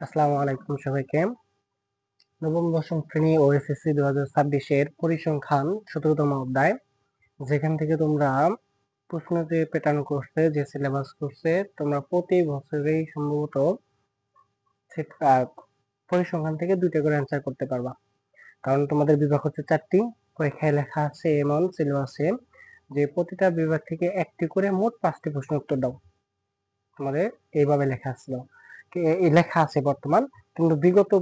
আসসালামু আলাইকুম সবাইকে। নবম দশম শ্রেণী ও এসএসসি 2026 এর পরিসংখ্যান 17তম অধ্যায়, যেখান থেকে তোমরা প্রশ্ন যে প্যাটার্ন করছে, যে সিলেবাস করছে, তোমরা প্রতি বছরেই সম্ভবত পরিসংখ্যান থেকে 2টা করে অ্যান্সার করতে পারবা। কারণ তোমাদের বিভাগ হচ্ছে 4টি, পরীক্ষায় লেখা আছে এমন সিলেবাসে যে প্রতিটা বিভাগ থেকে একটি করে মোট 5টি প্রশ্ন উত্তর দাও। তোমাদের এইভাবে লেখা ছিল, লেখা আছে বর্তমান। কিন্তু বিগত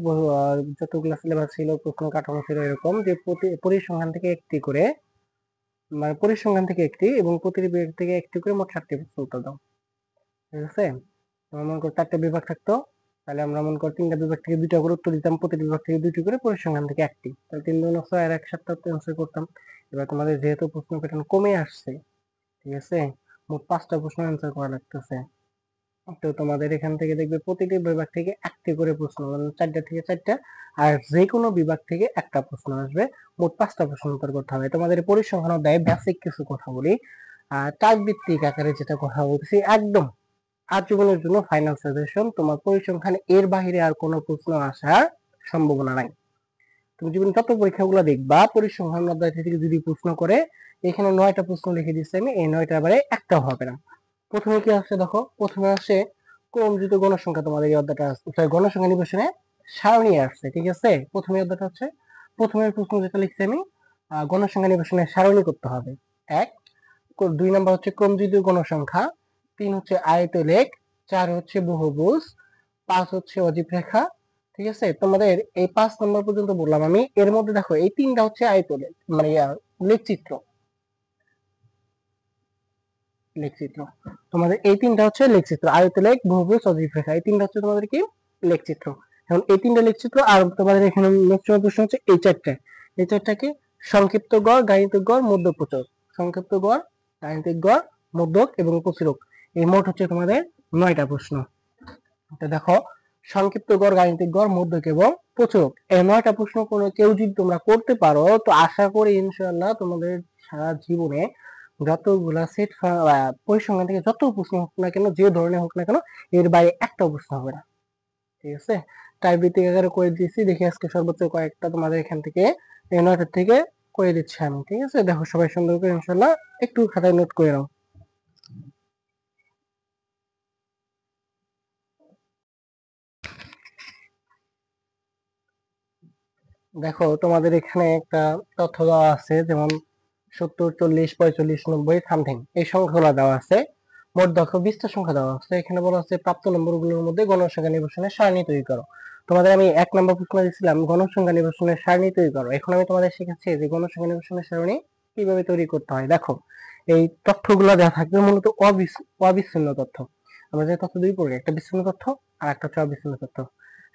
যতগুলো সিলেবাস ছিল, প্রশ্ন কাঠামো ছিল এরকম যে পরিসংখ্যান থেকে একটি করে, মানে পরিসংখ্যান থেকে একটি এবং প্রতিটি বিভাগ থেকে একটি করে মোট 7টি প্রশ্ন উত্তর দাও। ঠিক আছে, মনে কর 4টা বিভাগ থাকতো, তাহলে আমরা মনে কর 3টা বিভাগ থেকে 2টা করে উত্তর দিতাম, প্রতিটি বিভাগ থেকে 2টি করে, পরিসংখ্যান থেকে একটি, তাহলে 3 2 9 আর 1 7টা অ্যান্সার করতাম। এবার তোমাদের যেহেতু প্রশ্ন প্যাটার্ন কমে আসছে, ঠিক আছে, মোট 5টা প্রশ্ন অ্যান্সার করা লাগতেছে। তো তোমাদের এখান থেকে দেখবে প্রতিটি বিভাগ থেকে একটি করে প্রশ্ন, মানে 4টা থেকে 4টা, আর যে কোনো বিভাগ থেকে একটা প্রশ্ন আসবে। মোট 5টা প্রশ্ন উত্তর করতে হবে। তোমাদের পরিসংখ্যান অধ্যায়ে বেসিক কিছু কথা বলি, টাইপ ভিত্তিক আকারে যেটা কথা বলছি, একদম আজীবনের জন্য ফাইনাল সাজেশন। তোমার পরিসংখ্যান এর বাইরে আর কোনো প্রশ্ন আসার সম্ভাবনা নাই। তুমি জীবনে যত পরীক্ষাগুলো দেখবা, পরিসংখ্যান অধ্যায় থেকে যদি প্রশ্ন করে, এখানে 9টা প্রশ্ন লিখে দিচ্ছি আমি, এই 9টার বারে একটাও হবে না। প্রথমে কি আসছে দেখো, প্রথমে আসে ক্রমজিত গণসংখ্যা। তোমাদের এই অধ্যায়টা আসছে গণসংখ্যা নির্বাচনে সারণী আসছে, ঠিক আছে। প্রথমে অধ্যায়টা হচ্ছে, প্রথমের প্রশ্ন যেটা লিখছি আমি, গণসংখ্যা নির্বাচনে সারণী করতে হবে। 1, 2 নম্বর হচ্ছে ক্রমজিত গণসংখ্যা, 3 হচ্ছে আয়তলেখ, 4 হচ্ছে বহুভুজ, 5 হচ্ছে অজীব রেখা। ঠিক আছে, তোমাদের এই 5 নম্বর পর্যন্ত বললাম আমি। এর মধ্যে দেখো এই 3টা হচ্ছে আয়তলেখ, মানে লেখচিত্র। লেখচিত্র, তোমাদের এই 3টা হচ্ছে লেখচিত্র, আয়তলেখ, বহুভুজ, অজীব রেখা, এই 3টা হচ্ছে তোমাদের কি লেখচিত্র। এখন এই 3টা লেখচিত্র, আর তোমাদের এখানে নেক্সট প্রশ্ন হচ্ছে এই 4টা। এই 4টা কি? সংক্ষিপ্ত গড়, গাণিতিক গড়, মধ্যক, প্রচুরক। সংক্ষিপ্ত গড়, গাণিতিক গড়, মধ্যক এবং প্রচুরক। এই মোট হচ্ছে তোমাদের 9টা প্রশ্ন। তো দেখো, সংক্ষিপ্ত গড়, গাণিতিক গড়, মধ্যক এবং প্রচুরক, এই 9টা প্রশ্ন কোনো কেউ যদি তোমরা করতে পারো, তো আশা করি ইনশাআল্লাহ তোমাদের সারা জীবনে যতগুলা সেট পরিসংখ্যান থেকে যত প্রশ্ন হোক না কেন, যে ধরনের হোক না কেন, এর বাইরে একটা প্রশ্ন হবে না। ঠিক আছে, টাইপ ভিত্তিক আকারে করে দিয়েছি। দেখি আজকে সর্বোচ্চ কয়েকটা তোমাদের এখান থেকে, এই 9টার থেকে করে দিচ্ছি আমি। ঠিক আছে, দেখো সবাই সুন্দর করে ইনশাআল্লাহ একটু খাতায় নোট করে নাও। দেখো তোমাদের এখানে একটা তথ্য দেওয়া আছে, যেমন 70, 40, 45, 90 সামথিং, এই সংখ্যাগুলো দেওয়া আছে। মোট দেখো 20টা সংখ্যা দেওয়া আছে। এখানে বলা আছে প্রাপ্ত নম্বরগুলোর মধ্যে গণসংখ্যা নির্বাচনের সারণী তৈরি করো। তোমাদের আমি 1 নম্বর প্রশ্ন দিয়েছিলাম গণসংখ্যা নির্বাচনের সারণী তৈরি করো। এখন আমি তোমাদের শেখাচ্ছি যে গণসংখ্যা নির্বাচনের সারণী কিভাবে তৈরি করতে হয়। দেখো, এই তথ্যগুলো দেওয়া থাকবে মূলত অবিচ্ছিন্ন তথ্য। আমরা যে তথ্য দুই পড়ি, একটা বিচ্ছিন্ন তথ্য আর একটা হচ্ছে অবিচ্ছিন্ন তথ্য।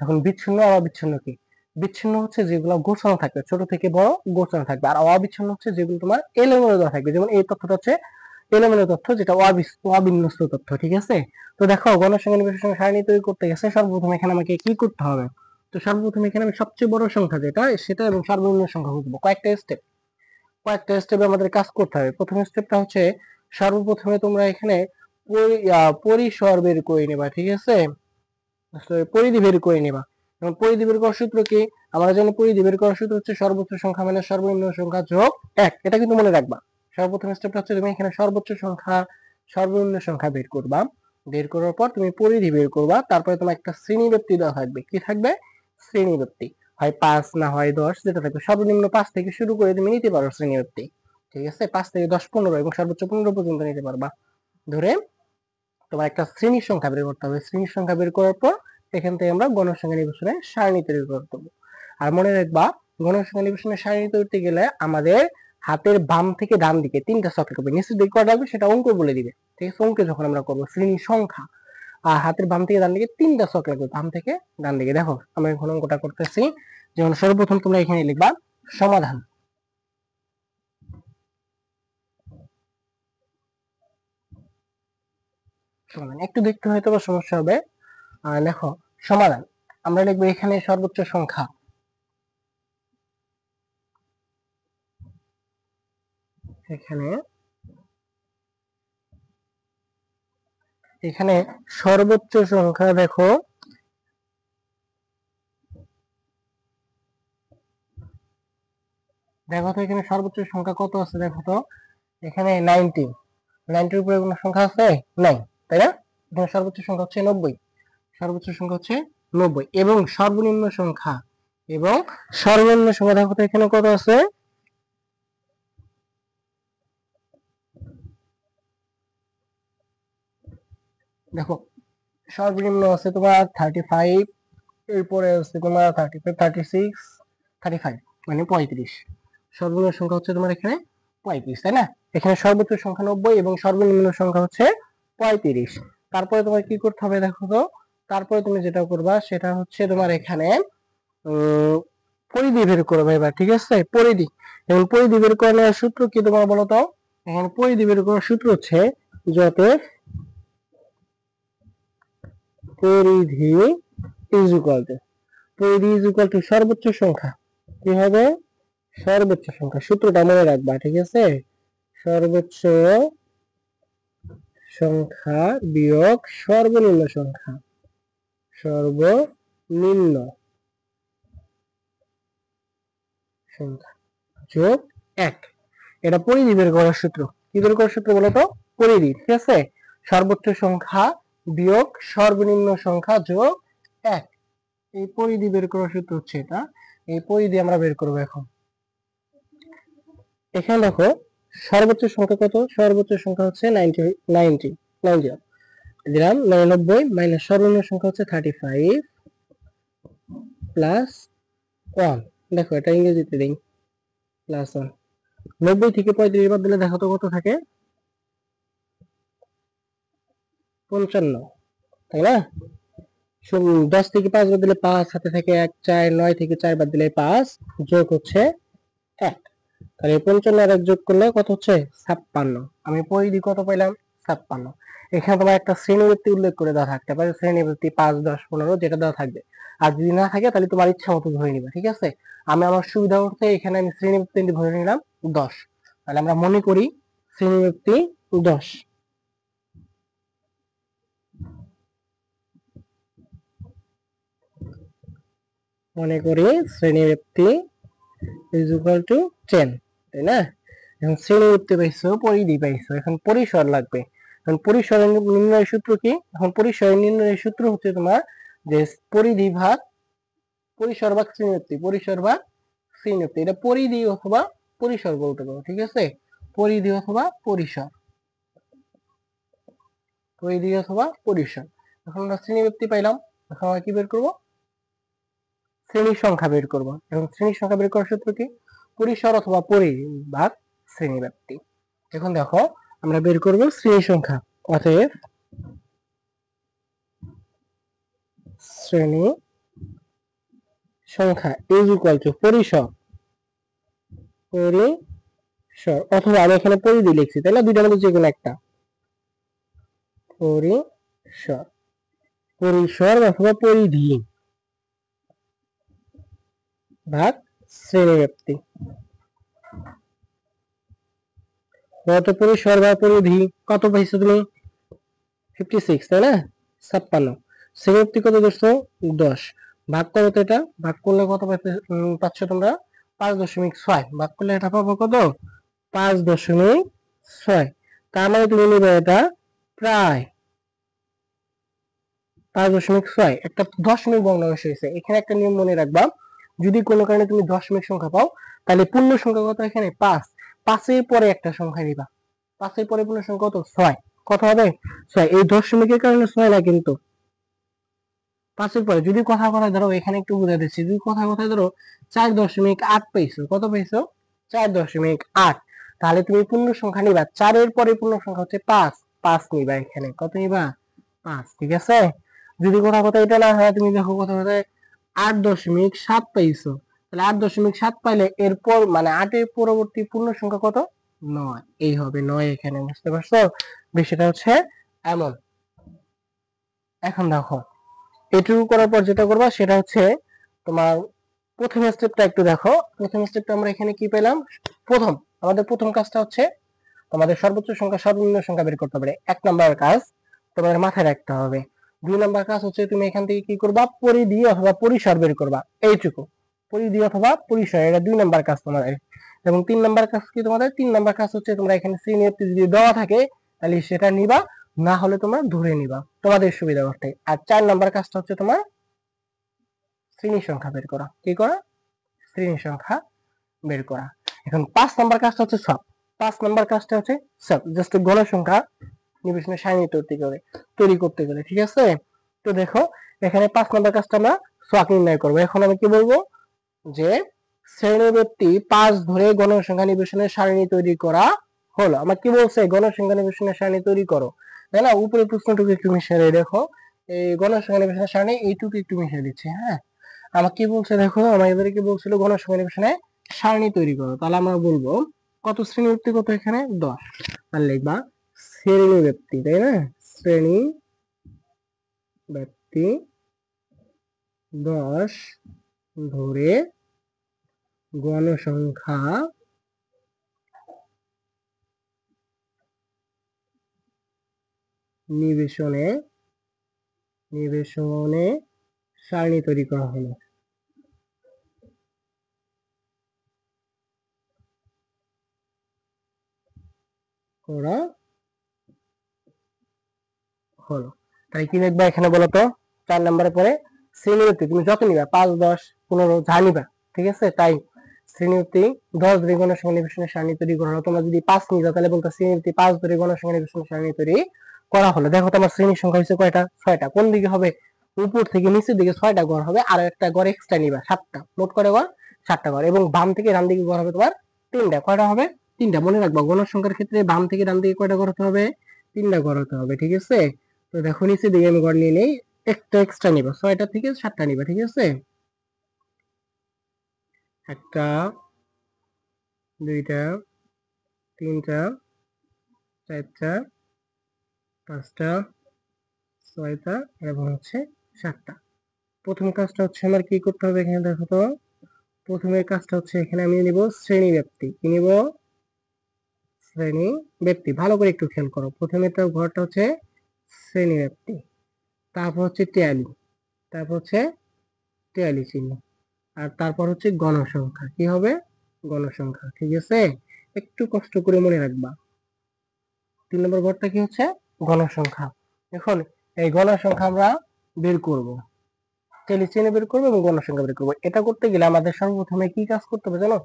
এখন বিচ্ছিন্ন আর অবিচ্ছিন্ন কি? বিচ্ছিন্ন হচ্ছে যেগুলো গোছানো থাকবে, ছোট থেকে বড় গোছানো থাকবে। আর অবিচ্ছিন্ন হচ্ছে যেগুলো তোমার এলোমেলো দেওয়া থাকবে। যেমন এই তথ্যটা হচ্ছে এলোমেলো তথ্য, যেটা অবিন্যস্ত তথ্য। ঠিক আছে, তো দেখো গণসংখ্যা নির্বাচনের সারণী তৈরি করতে গেছে, সর্বপ্রথম এখানে আমাকে কি করতে হবে? তো সর্বপ্রথম এখানে আমি সবচেয়ে বড় সংখ্যা যেটা, সেটা এবং সর্বনিম্ন সংখ্যা খুঁজবো। কয়েকটা স্টেপে আমাদের কাজ করতে হবে। প্রথম স্টেপটা হচ্ছে, সর্বপ্রথমে তোমরা এখানে পরিসর বের করে নেবা। ঠিক আছে, পরিধি বের করে নেবা। এবং পরিধি বের করার সূত্র কি? আমরা জানি পরিধি বের করার সূত্র হচ্ছে সর্বোচ্চ সংখ্যা মানে সর্বনিম্ন সংখ্যা যোগ 1। এটা কিন্তু মনে রাখবা। সর্বপ্রথম স্টেপটা হচ্ছে তুমি এখানে সর্বোচ্চ সংখ্যা, সর্বনিম্ন সংখ্যা বের করবা। বের করার পর তুমি পরিধি বের করবা। তারপরে তোমার একটা শ্রেণীব্যাপ্তি দেওয়া থাকবে। কি থাকবে? শ্রেণীব্যাপ্তি। হয় 5 না হয় 10, যেটা থাকবে। সর্বনিম্ন 5 থেকে শুরু করে তুমি নিতে পারো শ্রেণীব্যাপ্তি। ঠিক আছে, 5 থেকে 10, 15 এবং সর্বোচ্চ 15 পর্যন্ত নিতে পারবা। ধরে তোমার একটা শ্রেণীর সংখ্যা বের করতে হবে। শ্রেণীর সংখ্যা বের করার পর এখান থেকে আমরা গণসংখ্যা নির্বাচনের সারণী তৈরি করতে হবে। আর মনে রাখবা, গণসংখ্যা নির্বাচনের সারণী তৈরি গেলে আমাদের হাতের বাম থেকে ডান দিকে 3টা ছক লাগবে। নিচের দিকে করা লাগবে সেটা অঙ্ক বলে দিবে। ঠিক আছে, অঙ্কে যখন আমরা করবো শ্রেণীর সংখ্যা, আর হাতের বাম থেকে ডান দিকে 3টা ছক লাগবে, বাম থেকে ডান দিকে। দেখো আমরা এখন অঙ্কটা করতেছি। যেমন সর্বপ্রথম তোমরা এখানে লিখবা সমাধান। একটু দেখতে হয়তো বা সমস্যা হবে। দেখো, সমাধান আমরা লিখবো এখানে সর্বোচ্চ সংখ্যা। এখানে এখানে সর্বোচ্চ সংখ্যা দেখো দেখো তো এখানে সর্বোচ্চ সংখ্যা কত আছে, দেখো তো এখানে 90, 90 উপরে কোনো সংখ্যা আছে নাই, তাই না? এখানে সর্বোচ্চ সংখ্যা হচ্ছে 90, সর্বোচ্চ সংখ্যা হচ্ছে 90 এবং সর্বনিম্ন সংখ্যা, এবং সর্বনিম্ন সংখ্যা দেখো তো এখানে কত আছে, দেখো সর্বনিম্ন আছে তোমার 35, এরপরে আছে তোমার 35, 36, 35 মানে 35, সর্বনিম্ন সংখ্যা হচ্ছে তোমার এখানে 35, তাই না? এখানে সর্বোচ্চ সংখ্যা 90 এবং সর্বনিম্ন সংখ্যা হচ্ছে 35। তারপরে তোমার কি করতে হবে দেখো তো, তারপরে তুমি যেটা করবা সেটা হচ্ছে তোমার এখানে পরিধি বের করবে এবার, ঠিক আছে? পরিধি, এবং পরিধি বের করে নেওয়ার সূত্র কি তোমার বলো তো? এখানে পরিধি বের করার সূত্র হচ্ছে যত পরিধি ইজ ইকুয়াল টু, পরিধি ইজ ইকুয়াল টু সর্বোচ্চ সংখ্যা, কি হবে? সর্বোচ্চ সংখ্যা, সূত্রটা মনে রাখবা, ঠিক আছে? সর্বোচ্চ সংখ্যা বিয়োগ সর্বনিম্ন সংখ্যা, সর্বনিম্ন সংখ্যা যোগ 1, এটা পরিধি বের করার সূত্র। কি বের করার সূত্র বলো তো? পরিধি, ঠিক আছে? সর্বোচ্চ সংখ্যা বিয়োগ সর্বনিম্ন সংখ্যা যোগ 1, এই পরিধি বের করার সূত্র হচ্ছে এটা। এই পরিধি আমরা বের করবো এখন। এখানে দেখো সর্বোচ্চ সংখ্যা কত? সর্বোচ্চ সংখ্যা হচ্ছে 90 দিলাম 90 মাইনাস সর্বনিম্ন সংখ্যা হচ্ছে 35 প্লাস 1, দেখো এটা ইংরেজিতে দিই, প্লাস 1। 90 থেকে 35 বাদ দিলে দেখো তো কত থাকে? 55, তাই না? 10 থেকে 5 বাদ দিলে 5, হাতে থেকে 1 4, 9 থেকে 4 বাদ দিলে 5, যোগ হচ্ছে 1, তাহলে 55 আর 1 যোগ করলে কত হচ্ছে? 56। আমি পরিধি কত পাইলাম? 56। এখানে তোমার একটা শ্রেণীবৃত্তি উল্লেখ করে দেওয়া থাকতে পারে, শ্রেণীবৃত্তি 5, 10, 15 যেটা দেওয়া থাকবে। আর যদি না থাকে তাহলে তোমার ইচ্ছা মতো ধরে নিবা, ঠিক আছে? আমি আমার সুবিধা করতে এখানে আমি শ্রেণীবৃত্তি ধরে নিলাম 10। তাহলে আমরা মনে করি শ্রেণীবৃত্তি 10, মনে করি শ্রেণীবৃত্তি ইজ ইকুয়াল টু 10, তাই না? এখন শ্রেণীবৃত্তি পাইছো, পরিধি পাইছো, এখন পরিসর লাগবে। এখন পরিসরের নির্ণয়ের সূত্র কি? এখন পরিসরের নির্ণয়ের সূত্র হচ্ছে তোমার যে পরিধি ভাগ পরিসর ভাগ শ্রেণীবৃত্তি, পরিসর ভাগ শ্রেণীবৃত্তি, এটা পরিধি অথবা পরিসর বলতে পারো, ঠিক আছে? পরিধি অথবা পরিসর, পরিধি অথবা পরিসর। এখন আমরা শ্রেণীবৃত্তি পাইলাম, এখন আমরা কি বের করবো? শ্রেণীর সংখ্যা বের করব। এবং শ্রেণীর সংখ্যা বের করার সূত্র কি? পরিসর অথবা পরিধি ভাগ শ্রেণীব্যাপ্তি। এখন দেখো আমরা বের করব শ্রেণী সংখ্যা, অতএব শ্রেণী সংখ্যা ইজ ইকুয়াল টু পরিসর, পরিসর অথবা আমি এখানে পরিধি লিখছি, তাই না? দুইটার মধ্যে যে কোনো একটা, পরিসর, পরিসর অথবা পরিধি ভাগ শ্রেণীব্যাপ্তি। কত পরিসর বা পরিধি কত পাইছো তুমি? 56, তাই না? 56। শ্রেণীবৃত্তি কত ধরছো? 10। ভাগ করো তো, এটা ভাগ করলে কত পাচ্ছ তোমরা? 5.6। ভাগ করলে এটা পাবো কত? 5.6। তার মানে তুমি নিবে এটা প্রায় 5.6, একটা দশমিক ভগ্নাংশ হয়েছে। এখানে একটা নিয়ম মনে রাখবা, যদি কোনো কারণে তুমি দশমিক সংখ্যা পাও তাহলে পূর্ণ সংখ্যা কত? এখানে 5, 5 এর পরে একটা সংখ্যা নিবা, 5 এর পরে পূর্ণ সংখ্যা কত? 6। কত হবে? 6। এই দশমিকের কারণে 6 না, কিন্তু 5 এর পরে যদি কথা কথা ধরো, এখানে একটু বুঝাই দিচ্ছি, যদি কথা কথা ধরো 4.8 পাইছো, কত পাইছো? 4.8, তাহলে তুমি পূর্ণ সংখ্যা নিবা, 4 এর পরে পূর্ণ সংখ্যা হচ্ছে 5, 5 নিবা, এখানে কত নিবা? 5, ঠিক আছে? যদি কথা কথা এটা না হয়, তুমি দেখো কথা কথা 8.7 পাইছো, তাহলে 8.7 পাইলে এরপর মানে 8 এর পরবর্তী পূর্ণ সংখ্যা কত? 9, এই হবে 9 এখানে, বুঝতে পারছো? বিষয়টা হচ্ছে এমন। এখন দেখো এটুকু করার পর যেটা করবা সেটা হচ্ছে তোমার প্রথম স্টেপটা একটু দেখো। প্রথম স্টেপটা আমরা এখানে কি পেলাম? আমাদের প্রথম কাজটা হচ্ছে তোমাদের সর্বোচ্চ সংখ্যা সর্বনিম্ন সংখ্যা বের করতে হবে, 1 নাম্বার কাজ তোমাদের মাথায় রাখতে হবে। 2 নাম্বার কাজ হচ্ছে তুমি এখান থেকে কি করবা? পরিধি অথবা পরিসর বের করবা, এইটুকু। পরিধি অথবা পরিসর, এটা 2 নাম্বার কাজ তোমাদের। এবং 3 নাম্বার কাজ কি তোমাদের? 3 নাম্বার কাজ হচ্ছে তোমরা এখানে শ্রেণী যদি দেওয়া থাকে তাহলে সেটা নিবা, না হলে তোমরা ধরে নিবা তোমাদের সুবিধার্থে। আর 4 নাম্বার কাজটা হচ্ছে তোমার শ্রেণী সংখ্যা বের করা। কি করা? শ্রেণী সংখ্যা বের করা। এখন 5 নাম্বার কাজটা হচ্ছে সব। 5 নাম্বার কাজটা হচ্ছে সব, জাস্ট গণসংখ্যা নির্বিশেষে সারণী তৈরি করতে গেলে, ঠিক আছে? তো দেখো এখানে 5 নাম্বার কাজটা আমরা ছক নির্ণয় করব। এখন আমি কি বলবো যে শ্রেণীব্যক্তি 5 ধরে গণসংখ্যা নির্বিশেষে সারণী তৈরি করা হলো। আমার কি বলছে? গণসংখ্যা নির্বিশেষে সারণী তৈরি করো, তাই না? উপরে প্রশ্নটুকু একটু মিশিয়ে দেখো, এই গণসংখ্যা নির্বিশেষে সারণী এইটুকু একটু মিশিয়ে দিচ্ছি। হ্যাঁ, আমাকে কি বলছে দেখো, আমাদেরকে বলছিল গণসংখ্যা নির্বিশেষে সারণী তৈরি করো। তাহলে আমরা বলবো কত শ্রেণীব্যক্তি, কত এখানে 10। তাহলে লিখবা শ্রেণীব্যক্তি, তাই না? শ্রেণী ব্যক্তি 10 ধরে গণসংখ্যা নিবেশনে সারণী তৈরি করা হলো। তাই কি লিখবা এখানে বলো তো? 4 নম্বরের পরে শ্রেণীব্যক্তি তুমি যত নিবা, 5, 10, 15 যা নিবা, ঠিক আছে? তাই শ্রেণীব্যক্তি 10 ধরে গণসংখ্যা নির্বিশেষে সারণী তৈরি করা হলো। তোমরা যদি 5 নিবা তাহলে বলতো শ্রেণীব্যক্তি 5 ধরে গণসংখ্যা নির্বিশেষে সারণী তৈরি করা হলো। দেখো তোমার শ্রেণীর সংখ্যা হচ্ছে কয়টা? 6টা। কোন দিকে হবে? উপর থেকে নিচের দিকে 6টা ঘর হবে, আর একটা ঘর এক্সট্রা নিবা, 7টা। মোট করে ঘর 7টা ঘর। এবং বাম থেকে ডান দিকে ঘর হবে তোমার 3টা। কয়টা হবে? 3টা। মনে রাখবা গণসংখ্যার ক্ষেত্রে বাম থেকে ডান দিকে কয়টা ঘর হতে হবে? 3টা ঘর হতে হবে, ঠিক আছে? তো দেখো নিচে দিকে আমি ঘর নিয়ে নেই, একটা এক্সট্রা নিবা, 6টা থেকে 7টা নিবা, ঠিক আছে? 1টা, 2টা, 3টা, 4টা, 5টা, 6টা এবং হচ্ছে 7টা। প্রথম কাজটা হচ্ছে আমার কি করতে হবে এখানে দেখো তো। প্রথমের কাজটা হচ্ছে এখানে আমি নিব শ্রেণী ব্যক্তি। কি নিব? শ্রেণী ব্যক্তি। ভালো করে একটু খেয়াল করো, প্রথমে তো ঘরটা হচ্ছে শ্রেণী ব্যক্তি, তারপর হচ্ছে ট্যালি, তারপর হচ্ছে ট্যালি চিহ্ন, আর তারপর হচ্ছে গণসংখ্যা। কি হবে? গণসংখ্যা, ঠিক আছে? একটু কষ্ট করে মনে রাখবা। 3 নম্বর ঘরটা কি হচ্ছে? গণসংখ্যা। এখন এই গণসংখ্যা আমরা বের করব, ট্যালি চিহ্ন বের করবো এবং গণসংখ্যা বের করবো। এটা করতে গেলে আমাদের সর্বপ্রথমে কি কাজ করতে হবে জানো?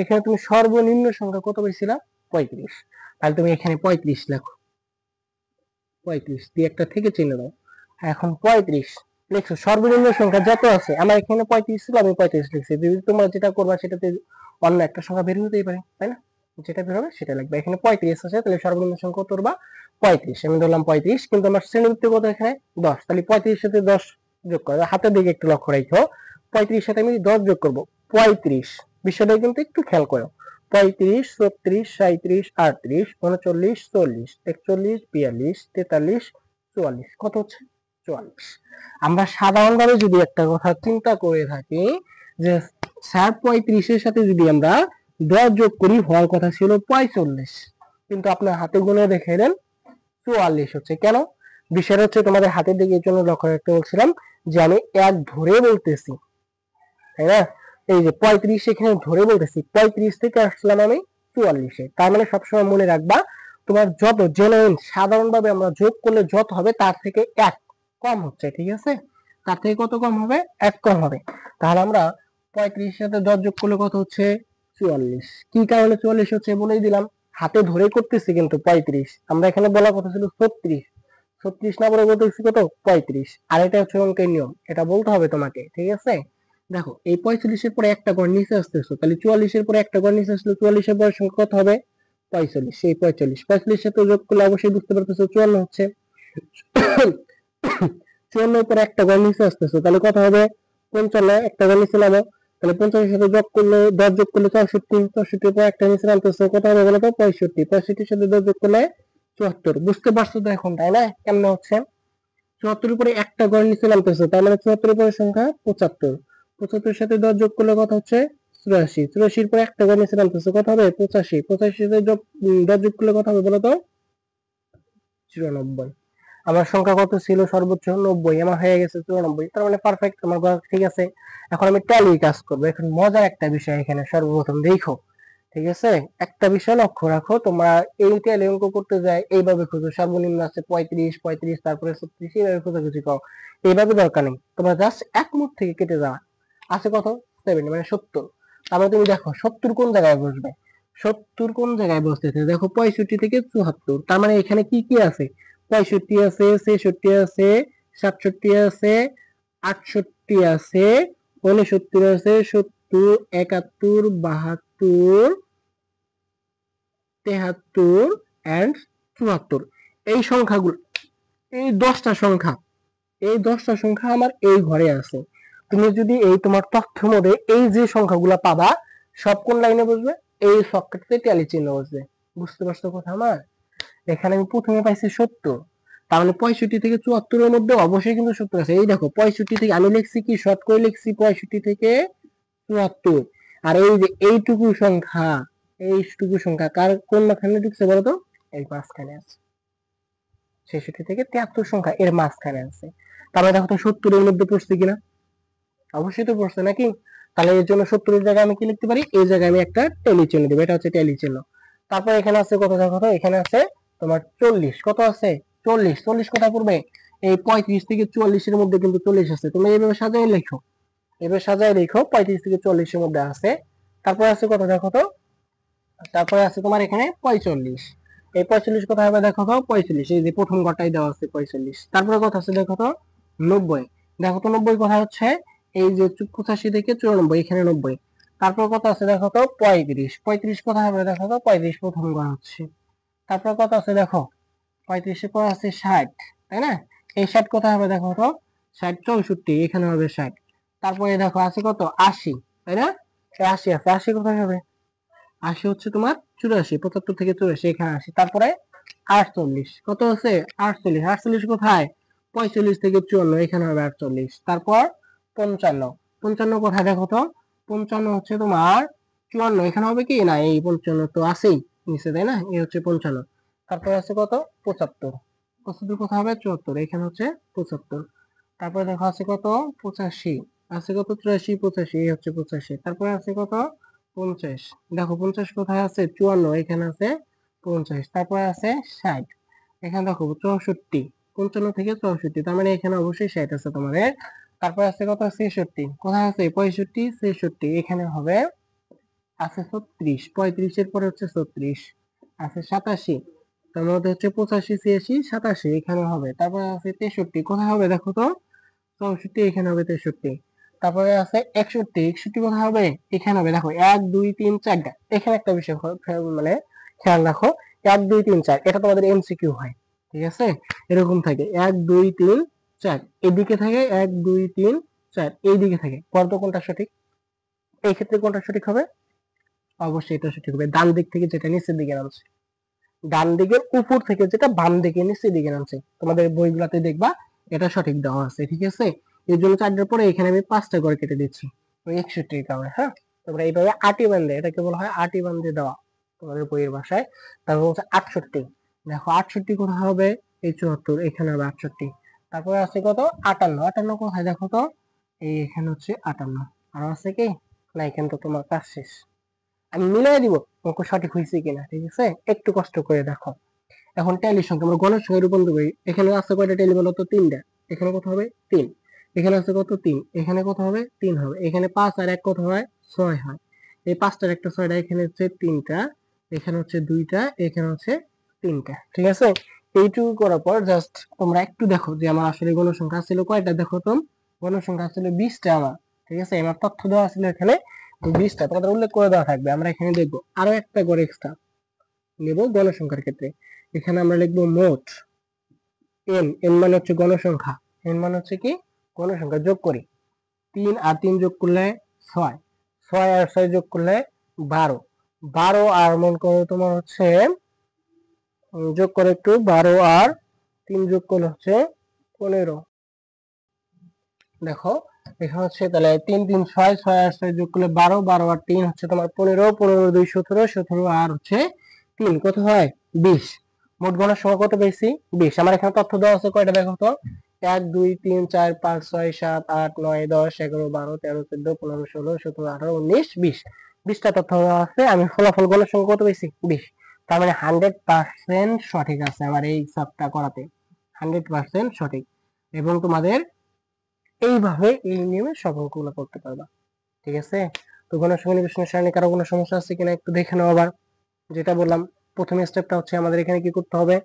এখানে তুমি সর্বনিম্ন সংখ্যা কত পেয়েছিলা? 35। তাহলে তুমি এখানে 35 লেখো, 35 দিয়ে একটা থেকে চিহ্ন দাও। এখন 35 লিখছো, সর্বনিম্ন সংখ্যা যত আছে, আমার এখানে 35 ছিল, আমি 35 লিখছি। যদি তোমরা যেটা করবা সেটাতে অন্য একটা সংখ্যা বের হতেই পারে, তাই না? যেটা বের হবে সেটা লিখবা। এখানে 35 আছে, তাহলে সর্বনিম্ন সংখ্যা কত ধরবা? 35। আমি ধরলাম 35, কিন্তু আমার শ্রেণীবৃত্তি কত এখানে? 10। তাহলে 35 সাথে 10 যোগ করো, হাতের দিকে একটু লক্ষ্য রাখো। 35 সাথে আমি 10 যোগ করব, 35। বিষয়টা কিন্তু একটু খেয়াল করো। 35, 36, 37, 38, 39, 40, 41, 42, 43, 44। কত হচ্ছে? 44। আমরা সাধারণভাবে যদি একটা কথা চিন্তা করে থাকি যে স্যার 35-এর সাথে যদি আমরা 10 যোগ করি, হওয়ার কথা ছিল 45, কিন্তু আপনার হাতে গুনে দেখে নেন 44 হচ্ছে। কেন? বিষয়টা হচ্ছে তোমাদের হাতের দিকে এর জন্য লক্ষ্য রাখতে বলছিলাম যে আমি এক ধরে বলতেছি, তাই না? এই যে 35 এখানে ধরে বলতেছি, 35 থেকে আসলাম আমি 44-এ। তার মানে সবসময় মনে রাখবা তোমার যত জেনুইন সাধারণভাবে আমরা যোগ করলে যত হবে তার থেকে 1 কম হচ্ছে, ঠিক আছে? তার থেকে কত কম হবে? 1 কম হবে। তাহলে আমরা 35 সাথে 10 যোগ করলে কত হচ্ছে? 44। কি কারণে 44 হচ্ছে বলেই দিলাম, হাতে ধরে করতেছি কিন্তু 35। আমরা এখানে বলার কথা ছিল 36, 36 না বলে বলতেছি কত? 35। আর এটা হচ্ছে অঙ্কের নিয়ম, এটা বলতে হবে তোমাকে, ঠিক আছে? দেখো এই 45-এর পরে একটা ঘর নিচে আসতেছো, তাহলে 44-এর পরে একটা ঘর নিচে আসলে 44-এর পরের সংখ্যা কত হবে? 45। সেই 45 45 সাথে যোগ করলে অবশ্যই বুঝতে পারতেছো 54 হচ্ছে। 54-এর পরে একটা ঘর নিচে আসতেছো, তাহলে কত হবে? 55। একটা ঘর নিচে নামো, তাহলে 50-এর সাথে যোগ করলে 10 যোগ করলে 64, 64-এর পরে একটা নিচে নামতেছো, কত হবে বলো তো? 65। 65-এর সাথে 10 যোগ করলে 74। বুঝতে পারছো তো এখন, তাই না? কেমন হচ্ছে? 74-এর উপরে একটা ঘর নিচে নামতেছে, তার মানে 74-এর পরের সংখ্যা 75। 75-এর সাথে 10 যোগ করলে কত হচ্ছে? 84। 84-এর পরে একটা ঘর নিচে নামতেছে, কত হবে? 85। 85-এর সাথে 10 যোগ করলে কত হবে বলো তো? 94। আমার সংখ্যা কত ছিল সর্বোচ্চ? 90। আমার হয়ে গেছে 94, তার মানে পারফেক্ট, আমার ঠিক আছে। এখন আমি ট্যালি কাজ করবো। এখন মজার একটা বিষয় এখানে সর্বপ্রথম দেখো, ঠিক আছে, একটা বিষয় লক্ষ্য রাখো, তোমরা এই ট্যালি অঙ্ক করতে যায় এইভাবে খুঁজো, সর্বনিম্ন আছে 35 35, তারপরে 36, এইভাবে খোঁজাখুঁজি করো। এইভাবে দরকার নেই, তোমরা জাস্ট এক মুখ থেকে কেটে যাওয়া আছে কত 70, মানে 70। তারপরে তুমি দেখো 70 কোন জায়গায় বসবে, 70 কোন জায়গায় বসতেছে, দেখো 65 থেকে 74, তার মানে এখানে কি কি আছে, 65 আছে, 66 আছে, 67 আছে, 68 আছে, 69 আছে, 70, 71, 72, 73 এন্ড 74। এই সংখ্যাগুলো, এই 10টা সংখ্যা, এই 10টা সংখ্যা আমার এই ঘরে আছে। তুমি যদি এই তোমার তথ্য মধ্যে এই যে সংখ্যাগুলো পাবা, সব কোন লাইনে বসবে, এই সবকটাতে ট্যালি চিহ্ন বসবে। বুঝতে পারছো কথা আমার? এখানে আমি প্রথমে পাইছি 70, তার মানে 65 থেকে 74 এর মধ্যে অবশ্যই কিন্তু 70 আছে। এই দেখো 65 থেকে আমি লিখছি কি, শর্ট করে লিখছি 65 থেকে 74। আর এই যে এইটুকু সংখ্যা কার কোন মাঝখানে ঢুকছে বলতো, এই মাঝখানে আছে। 66 থেকে 73 সংখ্যা এর মাঝখানে আছে। তাহলে দেখো তো 70 এর মধ্যে পড়ছে কিনা, অবশ্যই তো পড়ছে নাকি। তাহলে এর জন্য 70 এর জায়গায় আমি কি লিখতে পারি, এই জায়গায় আমি একটা ট্যালি চিহ্ন দেবো, এটা হচ্ছে ট্যালি চিহ্ন। তারপর এখানে আছে কত, দেখো তো এখানে আছে তোমার 40, কত আছে 40, 40 কোথায় পড়বে, এই 35 থেকে 44 এর মধ্যে কিন্তু 40 আছে। তুমি এইভাবে সাজাই লেখো, এবার সাজায় লেখো 35 থেকে 40 এর মধ্যে আছে। তারপর আছে কত দেখো তো, তারপরে আছে তোমার এখানে 45, এই 45 কোথায় হবে দেখো তো, 45 এই যে প্রথম ঘরটাই দেওয়া আছে 45। তারপরে কত আছে দেখো তো 90, দেখো তো 90 কোথায় হচ্ছে, এই যে 85 থেকে 94, এখানে 90। তারপর কত আছে দেখো তো 35, 35 কোথায় হবে দেখো তো, 35 প্রথম ঘর হচ্ছে। তারপর কত আছে দেখো 35 এর পর আছে 60, তাই না, এই 60 কোথায় হবে দেখো তো, 60 64, এখানে হবে 60। তারপরে দেখো আছে কত 80, তাই না, এই 80 আছে, 80 কোথায় হবে, 80 হচ্ছে তোমার 84, 75 থেকে 84, এখানে 80। তারপরে 48, কত আছে 48, 48 কোথায়, 45 থেকে 54, এখানে হবে 48। তারপর 55, 55 কোথায় দেখো তো, 55 হচ্ছে তোমার 54, এখানে হবে কি না, এই 55 তো আছেই নিচে, তাই না, এই হচ্ছে 55। তারপরে আছে কত 75, 75 কোথায় হবে 74, এখানে হচ্ছে 75। তারপরে দেখো আছে কত 85, আছে কত 83, 85, এই হচ্ছে 85। তারপরে আছে কত 50, দেখো 50 কোথায় আছে 54, এখানে আছে 50। তারপরে আছে 60, এখানে দেখো 64, 55 থেকে 64, তার মানে এখানে অবশ্যই 60 আছে তোমাদের। তারপরে আছে কত 66, কোথায় আছে 65, 66, এখানে হবে আছে 36, 35 এর পরে হচ্ছে 36, আছে 87, তার মধ্যে হচ্ছে 85, 86, 87, এখানে হবে। তারপরে আছে 63, কোথায় হবে দেখো তো 64, এখানে হবে 63। তারপরে আছে 61, 61 কোথায় হবে, এখানে হবে, দেখো 1 2 3 4টা। এখানে একটা বিষয় মানে খেয়াল রাখো, 1 2 3 4 এটা তোমাদের এমসিকিউ হয়, ঠিক আছে, এরকম থাকে 1 2 3 4, এদিকে থাকে 1 2 3 4, এইদিকে থাকে, বলতো কোনটা সঠিক, এই ক্ষেত্রে কোনটা সঠিক হবে, অবশ্যই এটা সঠিক হবে, ডান দিক থেকে যেটা নিচের দিকে নামছে, ডান দিকের উপর থেকে যেটা বাম দিকে নিচের দিকে নামছে, তোমাদের বইগুলাতে দেখবা এটা সঠিক দেওয়া আছে, ঠিক আছে। এর জন্য 4টার পরে এখানে আমি 5টা করে কেটে দিচ্ছি ওই 61 এর কারণে। হ্যাঁ, তোমরা এইভাবে আটি বান্ধে, এটাকে বলা হয় আটি বান্ধে দেওয়া তোমাদের বইয়ের ভাষায়। তারপর হচ্ছে 68, দেখো 68 কোথায় হবে, এই 74, এখানে হবে 68। তারপরে আছে কত 58, 58 কোথায় দেখো তো, এই এখানে হচ্ছে 58। আর আছে কি না, এখানে তো তোমার কাজ শেষ, আমি মিলাই দিব অঙ্ক সঠিক হয়েছে কিনা, ঠিক আছে, একটু কষ্ট করে দেখো। এখন ট্যালির সংখ্যা আমরা গণের সংখ্যায় রূপান্তর করি, এখানে আছে কয়টা ট্যালি বলো তো, 3টা, এখানে কত হবে 3, এখানে আছে কত 3, এখানে কত হবে 3 হবে, এখানে 5 আর 1 কত হয় 6 হয়, এই 5টার একটা 6টা, এখানে হচ্ছে 3টা, এখানে হচ্ছে 2টা, এখানে হচ্ছে 3টা, ঠিক আছে। এইটুকু করার পর জাস্ট তোমরা একটু দেখো যে আমার আসলে গণসংখ্যা ছিল কয়টা, দেখো তো গণসংখ্যা ছিল 20টা আমার, ঠিক আছে, আমার তথ্য দেওয়া ছিল এখানে 20টা, তোমাদের উল্লেখ করে দেওয়া থাকবে। আমরা এখানে দেখবো আরো একটা করে এক্সট্রা নেব গণসংখ্যার ক্ষেত্রে, এখানে আমরা লিখবো মোট এন, এন মানে হচ্ছে গণসংখ্যা, এন মানে হচ্ছে কি গণসংখ্যা, যোগ করি 3 আর 3 যোগ করলে 6, 6 আর 6 যোগ করলে 12, 12 আর মন করো তোমার হচ্ছে যোগ করে একটু 12 আর 3 যোগ করলে হচ্ছে 15, দেখো এখানে হচ্ছে তাহলে 3 3 6, 6 আর 6 যোগ করলে 12, 12 আর 3 হচ্ছে তোমার 15, 15 2 17, 17 আর হচ্ছে 3 কত হয় 20। মোট গণের সংখ্যা কত পেয়েছি 20। আমার এখানে তথ্য দেওয়া আছে কয়টা দেখো তো, 1 2 3 4 5 6 7 8 9 10 11 12 13 14 15 16 17 18 19 20, 20টা তথ্য দেওয়া আছে, আমি ফলাফল গণসংখ্যা কত পেয়েছি 20, তার মানে 100% সঠিক আছে আমার এই হিসাবটা করাতে, 100% সঠিক। এবং তোমাদের এইভাবে এই নিয়মে সব অঙ্কগুলো করতে পারবা, ঠিক আছে। তো গণসংখ্যা নির্বাচনের সারণী কারো কোনো সমস্যা আছে কিনা একটু দেখে নাও আবার। যেটা বললাম প্রথম স্টেপটা হচ্ছে আমাদের এখানে কি করতে হবে,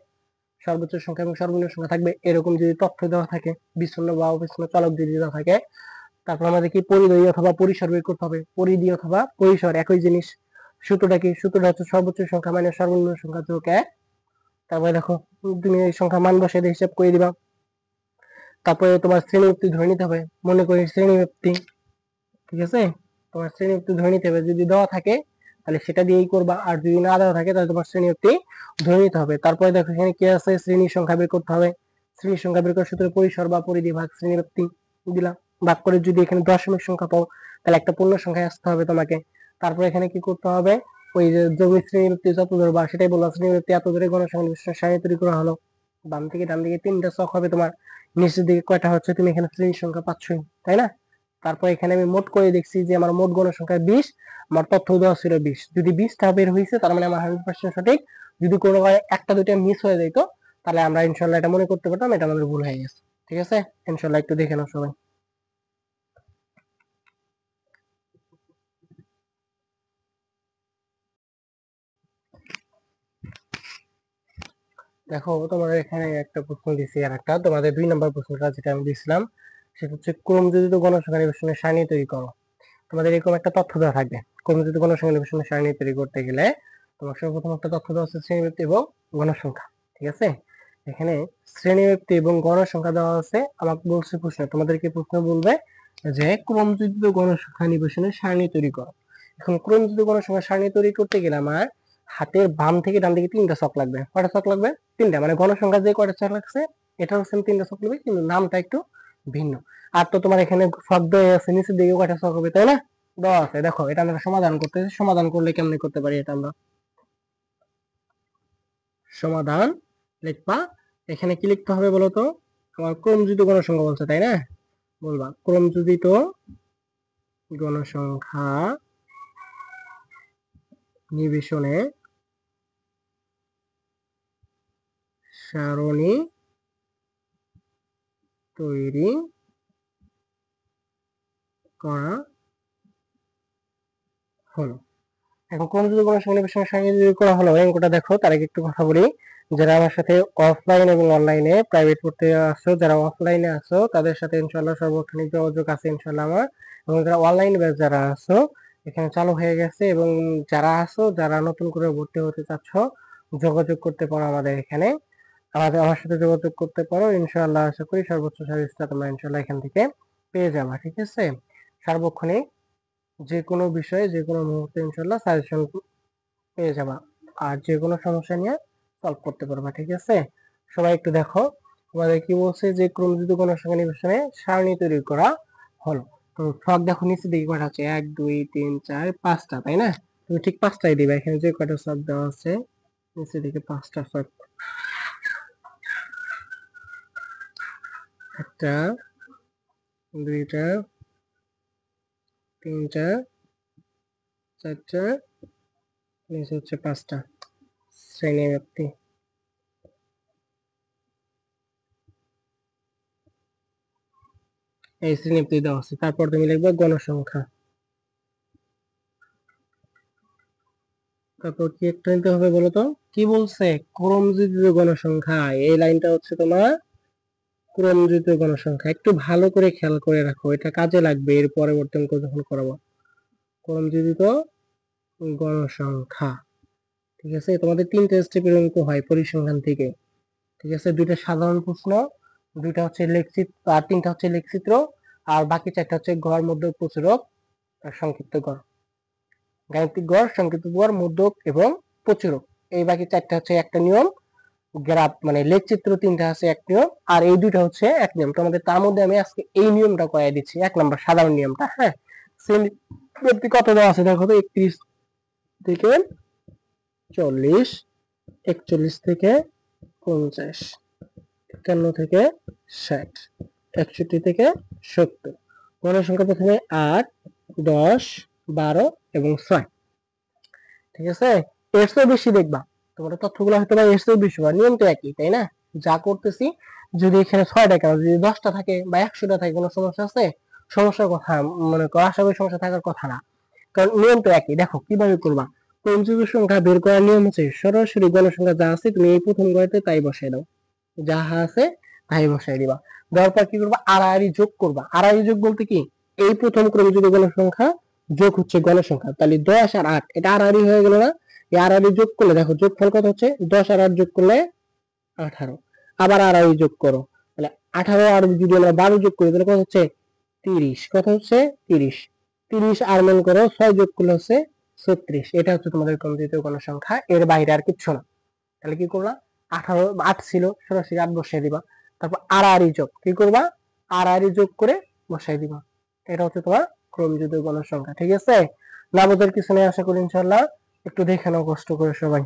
সর্বোচ্চ সংখ্যা এবং সর্বনিম্ন সংখ্যা থাকবে এরকম যদি তথ্য দেওয়া থাকে, বিচ্ছিন্ন বা অবিচ্ছিন্ন চলক যদি দেওয়া থাকে, তারপর আমাদের কি পরিধি অথবা পরিসর বের করতে হবে, পরিধি অথবা পরিসর একই জিনিস। সূত্রটা কি, সূত্রটা হচ্ছে সর্বোচ্চ সংখ্যা মানে সর্বনিম্ন সংখ্যা যোগ 1। তারপরে দেখো তুমি এই সংখ্যা মান বসে হিসাব করে দিবা। তারপরে তোমার শ্রেণীবৃত্তি ধরে নিতে হবে, মনে করি শ্রেণীবৃত্তি, ঠিক আছে, তোমার শ্রেণীবৃত্তি ধরে নিতে হবে, যদি দেওয়া থাকে তাহলে সেটা দিয়েই করবা, আর যদি না দেওয়া থাকে তাহলে তোমার শ্রেণীবৃত্তি ধরে নিতে হবে। তারপরে দেখো এখানে কি আছে, শ্রেণীর সংখ্যা বের করতে হবে, শ্রেণীর সংখ্যা বের করার সূত্র পরিসর বা পরিধি ভাগ শ্রেণীবৃত্তি দিলাম, ভাগ করে যদি এখানে দশমিক সংখ্যা পাও তাহলে একটা পূর্ণ সংখ্যায় আসতে হবে তোমাকে। তারপর এখানে কি করতে হবে, ওই যে জমির শ্রেণীবৃত্তি যত ধরবা সেটাই বললাম, শ্রেণীবৃত্তি এত ধরে গণসংখ্যা সারণী তৈরি করা হলো, বাম থেকে ডান দিকে 3টা ছক হবে তোমার, নিচের দিকে কয়টা হচ্ছে তুমি এখানে শ্রেণীর সংখ্যা পাচ্ছই, তাই না। তারপর এখানে আমি মোট করে দেখছি যে আমার মোট গণসংখ্যা 20, আমার তথ্য দেওয়া ছিল 20, যদি 20টা বের হয়েছে তার মানে আমার 100% সঠিক। যদি কোনো একটা দুইটা মিস হয়ে যেত তাহলে আমরা ইনশাল্লাহ এটা মনে করতে পারতাম এটা আমাদের ভুল হয়ে গেছে, ঠিক আছে। ইনশাল্লাহ একটু দেখে নাও সবাই। দেখো তোমাদের এখানে একটা প্রশ্ন দিছি, আর একটা তোমাদের 2 নম্বর প্রশ্নটা যেটা আমি দিয়েছিলাম সেটা হচ্ছে ক্রমযোজিত গণসংখ্যা নির্বাচনের সারণী তৈরি করো। তোমাদের এরকম একটা তথ্য দেওয়া থাকবে, ক্রমযোজিত গণসংখ্যা নির্বাচনের সারণী তৈরি করতে গেলে তোমার সর্বপ্রথম একটা তথ্য দেওয়া হচ্ছে শ্রেণীবৃত্তি এবং গণসংখ্যা, ঠিক আছে। এখানে শ্রেণীবৃত্তি এবং গণসংখ্যা দেওয়া আছে, আমাকে বলছে প্রশ্ন, তোমাদেরকে প্রশ্ন বলবে যে ক্রমযোজিত গণসংখ্যা নির্বাচনের সারণী তৈরি করো। এখন ক্রমযোজিত গণসংখ্যা সারণী তৈরি করতে গেলে আমার হাতের বাম থেকে ডান দিকে 3টা ছক লাগবে, কয়টা ছক লাগবে 3টা, মানে গণসংখ্যা যে কয়টা ছক লাগছে এটাও সেম 3টা ছক লাগবে, কিন্তু নামটা একটু ভিন্ন। আর তো তোমার এখানে শব্দ আছে নিচের দিকে কয়টা ছক হবে, তাই না, দেওয়া আছে। দেখো এটা আমরা সমাধান করতেছি, সমাধান করলে কেমনে করতে পারি এটা আমরা, সমাধান লিখবা, এখানে কি লিখতে হবে বলতো, আমার ক্রমযুক্ত গণসংখ্যা বলছে তাই না, বলবা ক্রমযুক্ত গণসংখ্যা নির্বাচনে সারণী তৈরি করা হলো। এখন ক্রমযুক্ত গণসংখ্যা নির্বাচনের সারণী তৈরি করা হলো, অঙ্কটা দেখো। তার আগে একটু কথা বলি, যারা আমার সাথে অফলাইন এবং অনলাইনে প্রাইভেট পড়তে আসছো, যারা অফলাইনে আছো তাদের সাথে ইনশাআল্লাহ সার্বক্ষণিক যোগাযোগ আছে ইনশাআল্লাহ আমার, এবং যারা অনলাইন ব্যাচ যারা আছো এখানে চালু হয়ে গেছে, এবং যারা আছো যারা নতুন করে ভর্তি হতে চাচ্ছ যোগাযোগ করতে পারো আমাদের এখানে, আমার সাথে যোগাযোগ করতে পারো ইনশাআল্লাহ। আশা করি সর্বোচ্চ সার্ভিসটা তোমরা ইনশাআল্লাহ এখান থেকে পেয়ে যাবা, ঠিক আছে। সার্বক্ষণিক যে কোনো বিষয়ে যে কোনো মুহূর্তে ইনশাআল্লাহ সাজেশন পেয়ে যাবা, আর যে কোনো সমস্যা নিয়ে সলভ করতে পারবা, ঠিক আছে। সবাই একটু দেখো, তোমাদের কি বলছে যে ক্রমযুক্ত গণসংখ্যা নির্বাচনে সারণী তৈরি করা হলো। তো ছক দেখো নিচে দিকে কয়টা আছে, 1 2 3 4 5টা, তাই না। তুমি ঠিক 5টাই দিবা, এখানে যে কয়টা ছক দেওয়া আছে নিচে দিকে 5টা ছক, একটা, দুইটা, তিনটা, চারটা, নিচে হচ্ছে 5টা শ্রেণী ব্যক্তি। এই শ্রেণীবৃত্তি দেওয়া আছে, তারপর তুমি লিখবে গণসংখ্যা, তারপর কি একটা নিতে হবে বলতো, কি বলছে ক্রমযুক্ত গণসংখ্যা, এই লাইনটা হচ্ছে তোমার ক্রমযুক্ত গণসংখ্যা, একটু ভালো করে খেয়াল করে রাখো, এটা কাজে লাগবে এর পরবর্তী অঙ্ক যখন করাবো। ক্রমযুক্ত গণসংখ্যা, ঠিক আছে। তোমাদের 3টে স্টেপের অঙ্ক হয় পরিসংখ্যান থেকে, ঠিক আছে। 2টা সাধারণ প্রশ্ন, 2টা হচ্ছে লেখচিত্র, আর 3টা হচ্ছে লেখচিত্র, আর বাকি 4টা হচ্ছে গড় মধ্যক প্রচুরক আর সংক্ষিপ্ত গড়, গাণিতিক গড়, সংক্ষিপ্ত গড়, মধ্যক এবং প্রচুরক। এই বাকি 4টা হচ্ছে একটা নিয়ম, গ্রাফ মানে লেখচিত্র 3টা আছে এক নিয়ম, আর এই 2টা হচ্ছে এক নিয়ম। তোমাদের তার মধ্যে আমি আজকে এই নিয়মটা করাই দিচ্ছি, 1 নম্বর সাধারণ নিয়মটা, হ্যাঁ। শ্রেণী কত দেওয়া আছে দেখো তো, 31 থেকে 40, 41 থেকে 50, 51 থেকে 60, 61 থেকে 70। গণসংখ্যা প্রথমে 8 10 12 এবং 6। ঠিক আছে, এর চেয়ে বেশি দেখবা, তোমরা তথ্যগুলো হয়তো বা এর চেয়ে বেশি, নিয়ম তো একই, তাই না? যা করতেছি, যদি এখানে 6টা কেন, যদি 10টা থাকে বা 100টা থাকে, কোনো সমস্যা আছে? সমস্যার কথা মনে করো, আশা করি সমস্যা থাকার কথা না, কারণ নিয়ম তো একই। দেখো কিভাবে করবা, ক্রম যুগের সংখ্যা বের করার নিয়ম হচ্ছে সরাসরি গণসংখ্যা যা আছে তুমি এই প্রথম ঘরেতে তাই বসাই দাও, যাহা আছে তাই বসাই দিবা। দেওয়ার পর কি করবা, আড়াআড়ি যোগ করবা। আড়াআড়ি যোগ বলতে কি, এই প্রথম ক্রম যুগের গণসংখ্যা যোগ হচ্ছে গণসংখ্যা, তাহলে 10 আর 8 এটা আড়াআড়ি হয়ে গেল না? এই আড়াআড়ি যোগ করলে দেখো যোগফল কত হচ্ছে, 10 আর 8 যোগ করলে 18, আবার আড়াআড়ি যোগ করো, তাহলে 18 আর যদি আমরা 12 যোগ করি তাহলে কত হচ্ছে, 30। কত হচ্ছে, 30। 30 আর মনে করো 6 যোগ করলে হচ্ছে 36। এটা হচ্ছে তোমাদের কম্পিউটার দ্বিতীয় গণসংখ্যা, এর বাইরে আর কিচ্ছু না। তাহলে কি করবা, 18 8 ছিল, সরাসরি 8 বসাই দিবা। তারপর আড়াআড়ি যোগ কি করবা, আড়াআড়ি যোগ করে বসাই দিবা। এটা হচ্ছে তোমার ক্রমযুক্ত গণসংখ্যা। ঠিক আছে, না বোঝার কিছু নেই, আশা করি ইনশাআল্লাহ। একটু দেখে নাও কষ্ট করে সবাই।